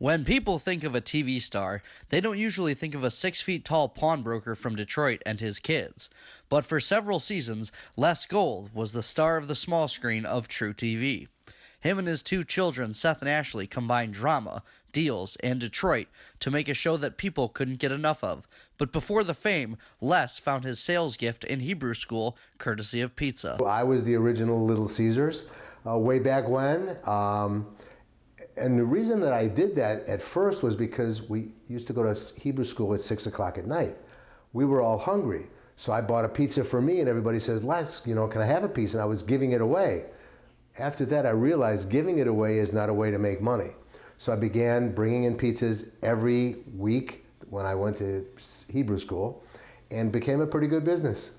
When people think of a TV star, they don't usually think of a 6 feet tall pawnbroker from Detroit and his kids. But for several seasons, Les Gold was the star of the small screen of True TV. Him and his two children, Seth and Ashley, combined drama, deals, and Detroit to make a show that people couldn't get enough of. But before the fame, Les found his sales gift in Hebrew school, courtesy of pizza. I was the original Little Caesars way back when. And the reason that I did that at first was because we used to go to Hebrew school at 6 o'clock at night. We were all hungry. So I bought a pizza for me and everybody says, Les, can I have a piece? And I was giving it away. After that, I realized giving it away is not a way to make money. So I began bringing in pizzas every week when I went to Hebrew school and became a pretty good business.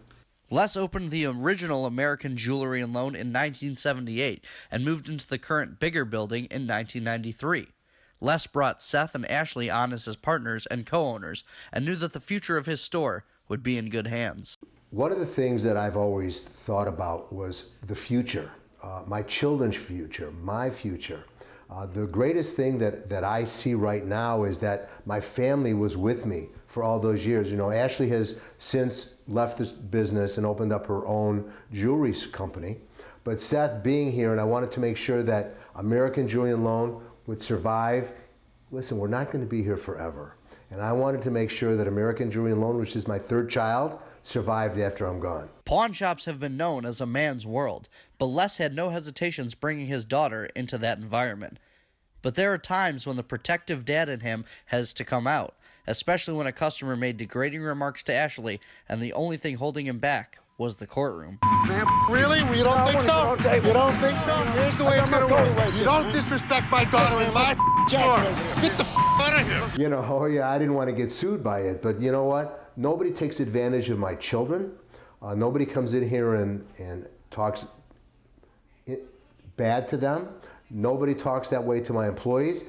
Les opened the original American Jewelry and Loan in 1978 and moved into the current bigger building in 1993. Les brought Seth and Ashley on as his partners and co-owners and knew that the future of his store would be in good hands. One of the things that I've always thought about was the future, my children's future, my future. The greatest thing that I see right now is that my family was with me for all those years. Ashley has since left this business and opened up her own jewelry company. But Seth being here, and I wanted to make sure that American Jewelry and Loan would survive. Listen, we're not going to be here forever. And I wanted to make sure that American Jewelry and Loan, which is my third child, survived after I'm gone. Pawn shops have been known as a man's world, but Les had no hesitations bringing his daughter into that environment. But there are times when the protective dad in him has to come out, especially when a customer made degrading remarks to Ashley, and the only thing holding him back was the courtroom. Man, really? You don't think so? You don't think so? Here's the way it's going to work. You don't disrespect my daughter in my store. Get the out of here. I didn't want to get sued by it, but you know what? Nobody takes advantage of my children. Nobody comes in here and talks bad to them. Nobody talks that way to my employees.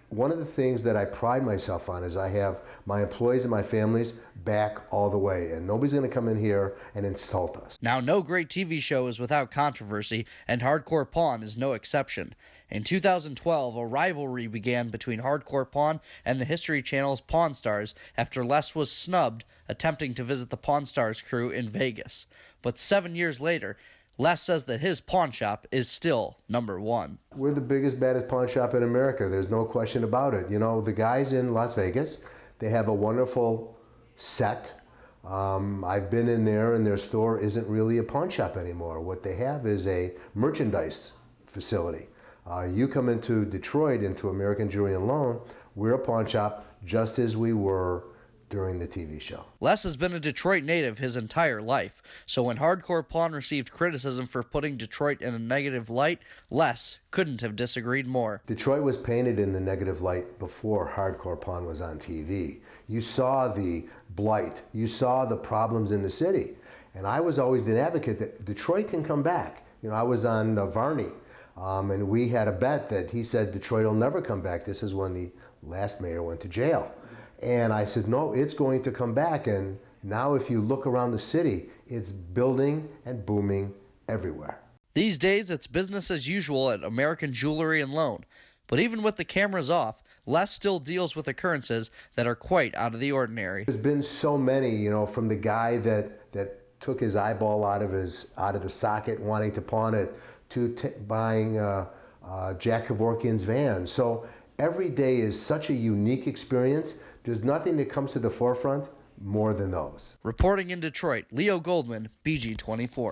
One of the things that I pride myself on is I have my employees and my families back all the way, and nobody's going to come in here and insult us. Now, no great TV show is without controversy, and Hardcore Pawn is no exception. In 2012, a rivalry began between Hardcore Pawn and the History Channel's Pawn Stars after Les was snubbed attempting to visit the Pawn Stars crew in Vegas. But 7 years later, Les says that his pawn shop is still number one. We're the biggest, baddest pawn shop in America. There's no question about it. The guys in Las Vegas, they have a wonderful set. I've been in there, and their store isn't really a pawn shop anymore. What they have is a merchandise facility. You come into Detroit, into American Jewelry and Loan, we're a pawn shop just as we were during the TV show. Les has been a Detroit native his entire life, so when Hardcore Pawn received criticism for putting Detroit in a negative light, Les couldn't have disagreed more. Detroit was painted in the negative light before Hardcore Pawn was on TV. You saw the blight, you saw the problems in the city, and I was always an advocate that Detroit can come back. I was on Varney, and we had a bet that he said Detroit will never come back. This is when the last mayor went to jail. And I said, no, it's going to come back. And now if you look around the city, it's building and booming everywhere. These days, it's business as usual at American Jewelry and Loan. But even with the cameras off, Les still deals with occurrences that are quite out of the ordinary. There's been so many, from the guy that took his eyeball out of the socket wanting to pawn it to buying Jack Kevorkian's van. So every day is such a unique experience. There's nothing that comes to the forefront more than those. Reporting in Detroit, Leo Goldman, BG24.